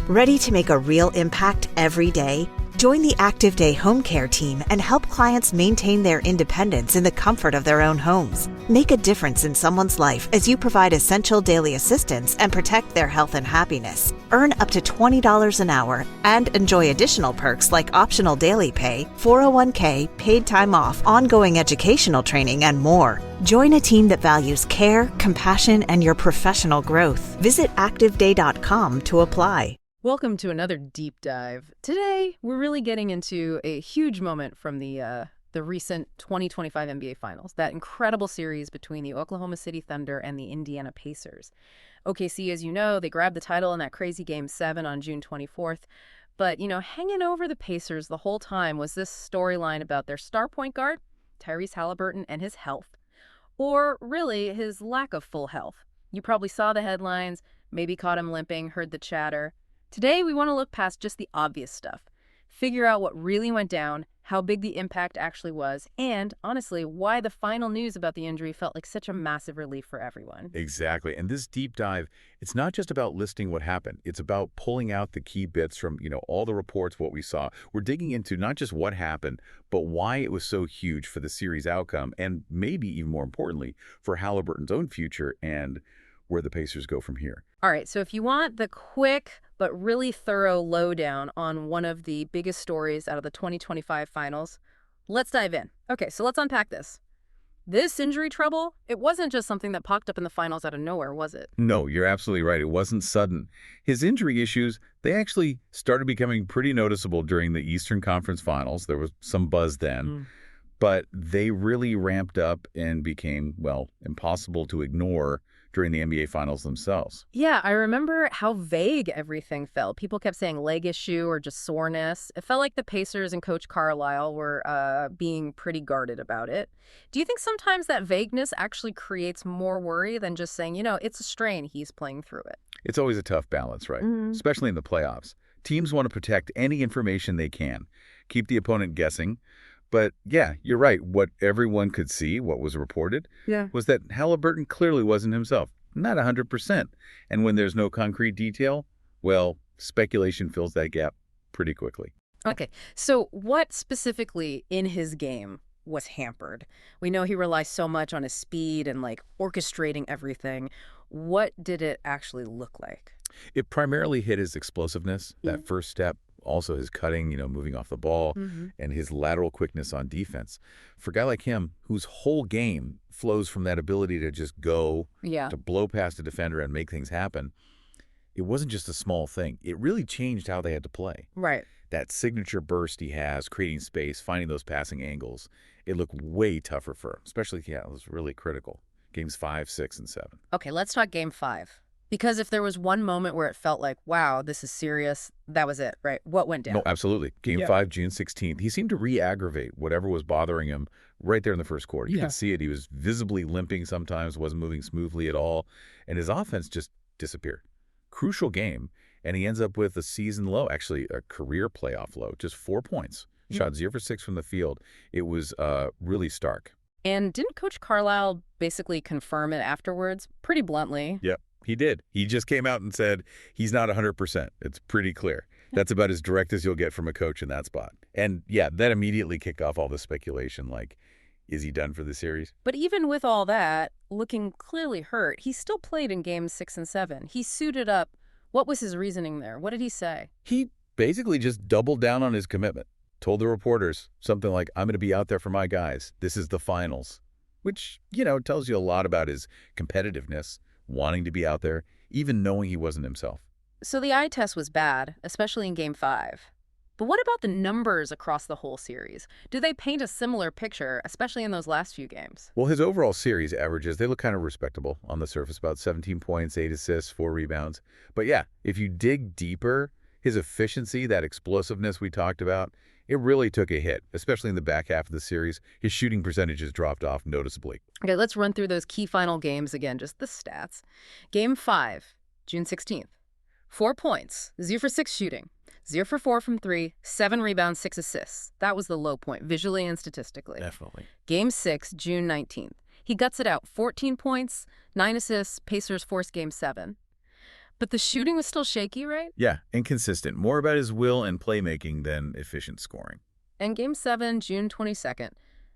Ready to make a real impact every day? Join the Active Day Home Care team and help clients maintain their independence in the comfort of their own homes. Make a difference in someone's life as you provide essential daily assistance and protect their health and happiness. Earn up to $20 an hour and enjoy additional perks like optional daily pay, 401k, paid time off, ongoing educational training, and more. Join a team that values care, compassion, and your professional growth. Visit activeday.com to apply. Welcome to another deep dive. Today, we're really getting into a huge moment from the recent 2025 NBA Finals, that incredible series between the Oklahoma City Thunder and the Indiana Pacers. OKC, as you know, they grabbed the title in that crazy Game 7 on June 24th. But, hanging over the Pacers the whole time was this storyline about their star point guard, Tyrese Haliburton, and his health. Or really, his lack of full health. You probably saw the headlines, maybe caught him limping, heard the chatter. Today, we want to look past just the obvious stuff, figure out what really went down, how big the impact actually was, and, honestly, why the final news about the injury felt like such a massive relief for everyone. Exactly. And this deep dive, it's not just about listing what happened. It's about pulling out the key bits from, all the reports, what we saw. We're digging into not just what happened, but why it was so huge for the series outcome, and maybe even more importantly, for Haliburton's own future and where the Pacers go from here. All right, so if you want the quick but really thorough lowdown on one of the biggest stories out of the 2025 finals, let's dive in. Okay, so let's unpack this. This injury trouble, it wasn't just something that popped up in the finals out of nowhere, was it? No, you're absolutely right. It wasn't sudden. His injury issues, they actually started becoming pretty noticeable during the Eastern Conference Finals. There was some buzz then, but they really ramped up and became, impossible to ignore during the NBA Finals themselves. Yeah, I remember how vague everything felt. People kept saying leg issue or just soreness. It felt like the Pacers and Coach Carlisle were being pretty guarded about it. Do you think sometimes that vagueness actually creates more worry than just saying, it's a strain, he's playing through it? It's always a tough balance, right? Especially in the playoffs. Teams want to protect any information they can, keep the opponent guessing. But yeah, you're right. What everyone could see, what was reported, was that Haliburton clearly wasn't himself. Not 100%. And when there's no concrete detail, speculation fills that gap pretty quickly. Okay, so what specifically in his game was hampered? We know he relies so much on his speed and orchestrating everything. What did it actually look like? It primarily hit his explosiveness, that first step. Also his cutting, moving off the ball, and his lateral quickness on defense. For a guy like him, whose whole game flows from that ability to just go, to blow past a defender and make things happen, it wasn't just a small thing. It really changed how they had to play. Right. That signature burst he has, creating space, finding those passing angles, it looked way tougher for him, especially, it was really critical. Games 5, 6, and 7. Okay, let's talk Game 5. Because if there was one moment where it felt like, wow, this is serious, that was it, right? What went down? No, absolutely. Game 5, June 16th. He seemed to re-aggravate whatever was bothering him right there in the first quarter. You could see it. He was visibly limping sometimes, wasn't moving smoothly at all, and his offense just disappeared. Crucial game, and he ends up with a season low, actually a career playoff low, just 4 points. Shot 0 for 6 from the field. It was really stark. And didn't Coach Carlisle basically confirm it afterwards, pretty bluntly? Yep. He did. He just came out and said he's not 100%. It's pretty clear. That's about as direct as you'll get from a coach in that spot. And that immediately kicked off all the speculation, is he done for the series? But even with all that, looking clearly hurt, he still played in Games 6 and 7. He suited up. What was his reasoning there? What did he say? He basically just doubled down on his commitment. Told the reporters something like, I'm going to be out there for my guys. This is the finals. Which, tells you a lot about his competitiveness, wanting to be out there, even knowing he wasn't himself. So the eye test was bad, especially in Game 5. But what about the numbers across the whole series? Do they paint a similar picture, especially in those last few games? Well, his overall series averages, they look kind of respectable on the surface, about 17 points, 8 assists, 4 rebounds. But if you dig deeper, his efficiency, that explosiveness we talked about, it really took a hit, especially in the back half of the series. His shooting percentages dropped off noticeably. Okay, let's run through those key final games again, just the stats. Game 5, June 16th. 4 points, 0 for 6 shooting, 0 for 4 from 3, 7 rebounds, 6 assists. That was the low point, visually and statistically. Definitely. Game 6, June 19th. He guts it out, 14 points, 9 assists, Pacers force Game 7. But the shooting was still shaky, right? Yeah, inconsistent. More about his will and playmaking than efficient scoring. And Game 7, June 22nd.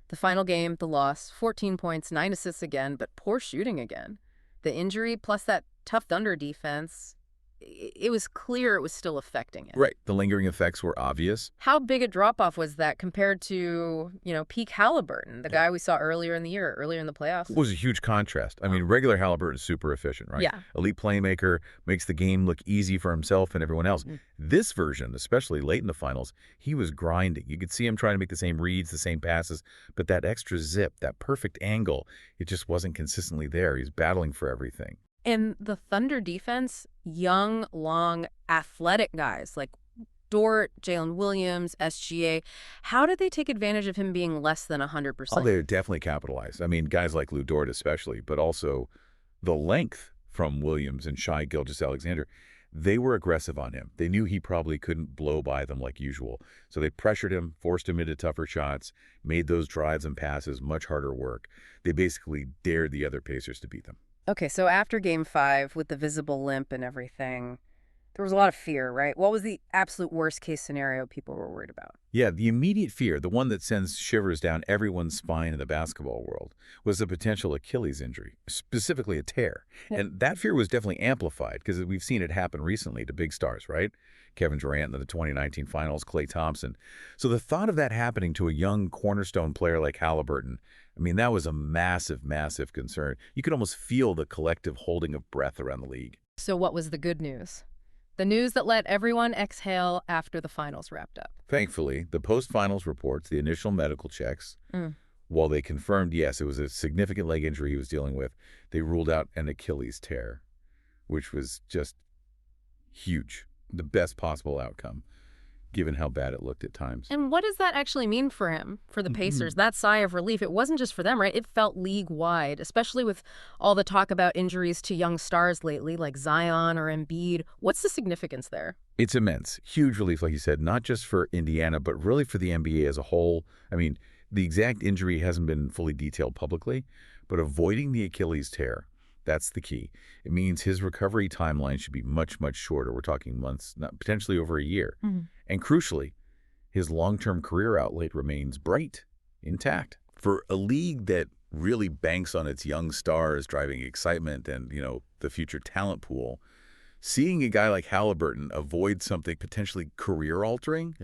The final game, the loss, 14 points, 9 assists again, but poor shooting again. The injury plus that tough Thunder defense, it was clear it was still affecting it. Right. The lingering effects were obvious. How big a drop-off was that compared to, peak Haliburton, the guy we saw earlier in the year, earlier in the playoffs? It was a huge contrast. I mean, regular Haliburton is super efficient, right? Yeah. Elite playmaker, makes the game look easy for himself and everyone else. This version, especially late in the finals, he was grinding. You could see him trying to make the same reads, the same passes, but that extra zip, that perfect angle, it just wasn't consistently there. He's battling for everything. And the Thunder defense, young, long, athletic guys like Dort, Jalen Williams, SGA, how did they take advantage of him being less than 100%? Oh, they definitely capitalized. I mean, guys like Lou Dort especially, but also the length from Williams and Shai Gilgeous-Alexander. They were aggressive on him. They knew he probably couldn't blow by them like usual. So they pressured him, forced him into tougher shots, made those drives and passes much harder work. They basically dared the other Pacers to beat them. Okay, so after Game 5, with the visible limp and everything, there was a lot of fear, right? What was the absolute worst-case scenario people were worried about? Yeah, the immediate fear, the one that sends shivers down everyone's spine in the basketball world, was a potential Achilles injury, specifically a tear. Yeah. And that fear was definitely amplified because we've seen it happen recently to big stars, right? Kevin Durant in the 2019 finals, Klay Thompson. So the thought of that happening to a young cornerstone player like Haliburton, I mean, that was a massive, massive concern. You could almost feel the collective holding of breath around the league. So what was the good news? The news that let everyone exhale after the finals wrapped up. Thankfully, the post-finals reports, the initial medical checks, while they confirmed, yes, it was a significant leg injury he was dealing with, they ruled out an Achilles tear, which was just huge. The best possible outcome, given how bad it looked at times. And what does that actually mean for him, for the Pacers? That sigh of relief, it wasn't just for them, right? It felt league-wide, especially with all the talk about injuries to young stars lately, like Zion or Embiid. What's the significance there? It's immense. Huge relief, like you said, not just for Indiana, but really for the NBA as a whole. I mean, the exact injury hasn't been fully detailed publicly, but avoiding the Achilles tear, that's the key. It means his recovery timeline should be much, much shorter. We're talking months, not potentially over a year. And crucially, his long-term career outlet remains bright, intact. For a league that really banks on its young stars driving excitement and, the future talent pool, seeing a guy like Haliburton avoid something potentially career-altering,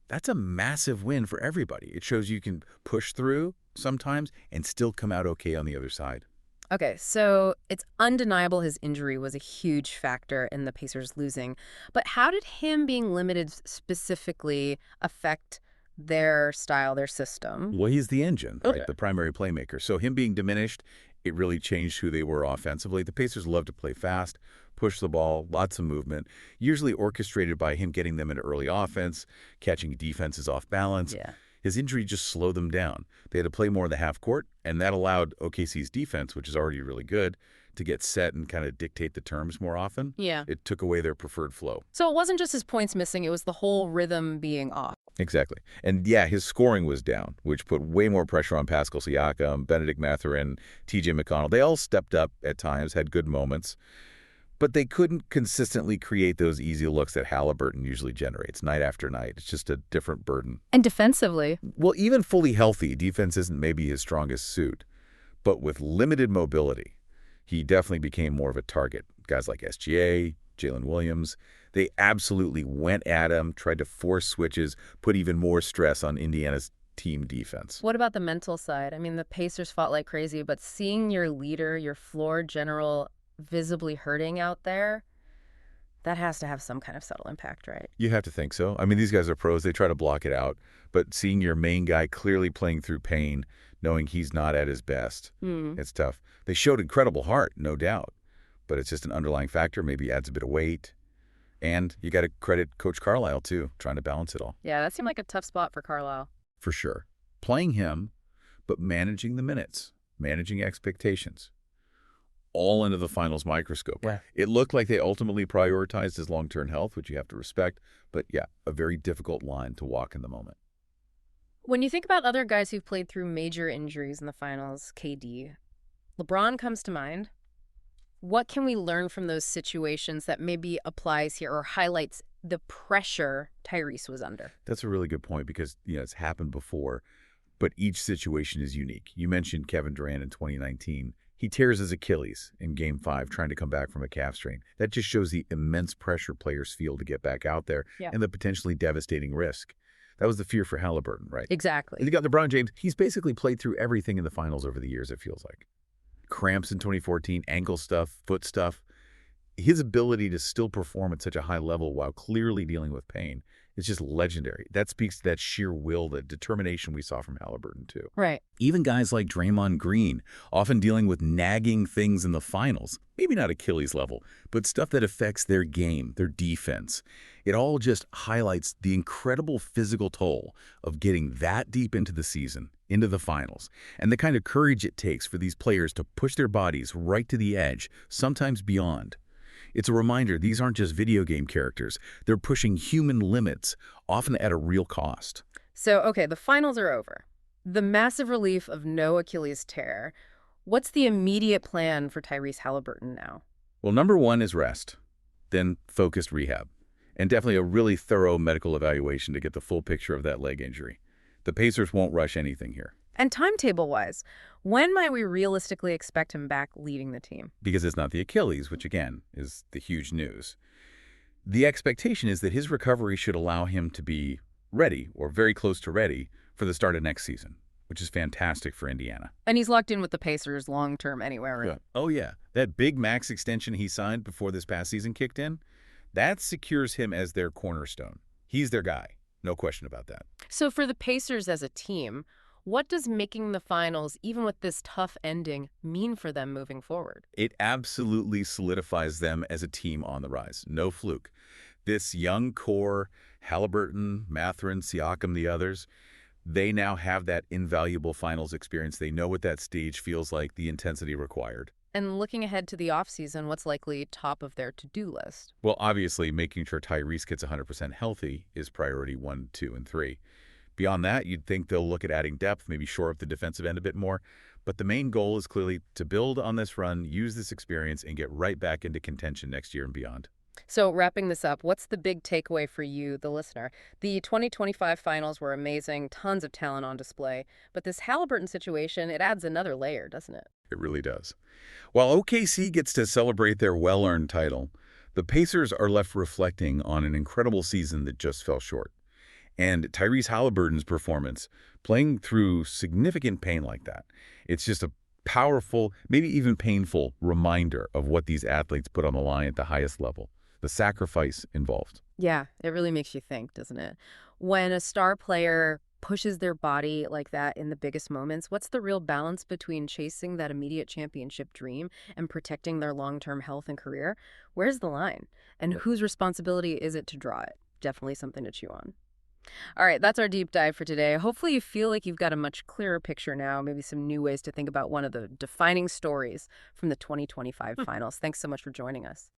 that's a massive win for everybody. It shows you can push through sometimes and still come out okay on the other side. Okay, so it's undeniable his injury was a huge factor in the Pacers losing. But how did him being limited specifically affect their style, their system? Well, he's the engine, right? Okay. The primary playmaker. So him being diminished, it really changed who they were offensively. The Pacers love to play fast, push the ball, lots of movement, usually orchestrated by him getting them into early offense, catching defenses off balance. Yeah. His injury just slowed them down. They had to play more in the half court, and that allowed OKC's defense, which is already really good, to get set and kind of dictate the terms more often. Yeah. It took away their preferred flow. So it wasn't just his points missing, it was the whole rhythm being off. Exactly. And yeah, his scoring was down, which put way more pressure on Pascal Siakam, Benedict Mathurin, TJ McConnell. They all stepped up at times, had good moments. But they couldn't consistently create those easy looks that Haliburton usually generates night after night. It's just a different burden. And defensively? Well, even fully healthy, defense isn't maybe his strongest suit. But with limited mobility, he definitely became more of a target. Guys like SGA, Jalen Williams, they absolutely went at him, tried to force switches, put even more stress on Indiana's team defense. What about the mental side? I mean, the Pacers fought like crazy, but seeing your leader, your floor general, visibly hurting out there, that has to have some kind of subtle impact, right? You have to think so. I mean, these guys are pros. They try to block it out. But seeing your main guy clearly playing through pain, knowing he's not at his best, it's tough. They showed incredible heart, no doubt. But it's just an underlying factor, maybe adds a bit of weight. And you got to credit Coach Carlisle, too, trying to balance it all. Yeah, that seemed like a tough spot for Carlisle. For sure. Playing him, but managing the minutes, managing expectations. All under the finals microscope. Yeah. It looked like they ultimately prioritized his long-term health, which you have to respect. But yeah, a very difficult line to walk in the moment. When you think about other guys who've played through major injuries in the finals, KD, LeBron comes to mind. What can we learn from those situations that maybe applies here or highlights the pressure Tyrese was under? That's a really good point because, it's happened before, but each situation is unique. You mentioned Kevin Durant in 2019. He tears his Achilles in Game 5 trying to come back from a calf strain. That just shows the immense pressure players feel to get back out there and the potentially devastating risk. That was the fear for Haliburton, right? Exactly. And you got LeBron James. He's basically played through everything in the finals over the years, it feels like. Cramps in 2014, ankle stuff, foot stuff. His ability to still perform at such a high level while clearly dealing with pain is just legendary. That speaks to that sheer will, that determination we saw from Haliburton, too. Right. Even guys like Draymond Green, often dealing with nagging things in the finals, maybe not Achilles level, but stuff that affects their game, their defense. It all just highlights the incredible physical toll of getting that deep into the season, into the finals, and the kind of courage it takes for these players to push their bodies right to the edge, sometimes beyond. It's a reminder these aren't just video game characters. They're pushing human limits, often at a real cost. So, okay, the finals are over. The massive relief of no Achilles tear. What's the immediate plan for Tyrese Haliburton now? Well, number one is rest, then focused rehab, and definitely a really thorough medical evaluation to get the full picture of that leg injury. The Pacers won't rush anything here. And timetable-wise, when might we realistically expect him back leading the team? Because it's not the Achilles, which again is the huge news. The expectation is that his recovery should allow him to be ready, or very close to ready, for the start of next season, which is fantastic for Indiana. And he's locked in with the Pacers long-term anyway, right? Yeah. Oh, yeah. That big max extension he signed before this past season kicked in, that secures him as their cornerstone. He's their guy. No question about that. So for the Pacers as a team, what does making the finals, even with this tough ending, mean for them moving forward? It absolutely solidifies them as a team on the rise. No fluke. This young core, Haliburton, Mathurin, Siakam, the others, they now have that invaluable finals experience. They know what that stage feels like, the intensity required. And looking ahead to the offseason, what's likely top of their to-do list? Well, obviously, making sure Tyrese gets 100% healthy is priority 1, 2, and 3. Beyond that, you'd think they'll look at adding depth, maybe shore up the defensive end a bit more. But the main goal is clearly to build on this run, use this experience, and get right back into contention next year and beyond. So wrapping this up, what's the big takeaway for you, the listener? The 2025 finals were amazing, tons of talent on display. But this Haliburton situation, it adds another layer, doesn't it? It really does. While OKC gets to celebrate their well-earned title, the Pacers are left reflecting on an incredible season that just fell short. And Tyrese Haliburton's performance, playing through significant pain like that, it's just a powerful, maybe even painful reminder of what these athletes put on the line at the highest level, the sacrifice involved. Yeah, it really makes you think, doesn't it? When a star player pushes their body like that in the biggest moments, what's the real balance between chasing that immediate championship dream and protecting their long-term health and career? Where's the line? And whose responsibility is it to draw it? Definitely something to chew on. All right, that's our deep dive for today. Hopefully you feel like you've got a much clearer picture now, maybe some new ways to think about one of the defining stories from the 2025 finals. Thanks so much for joining us.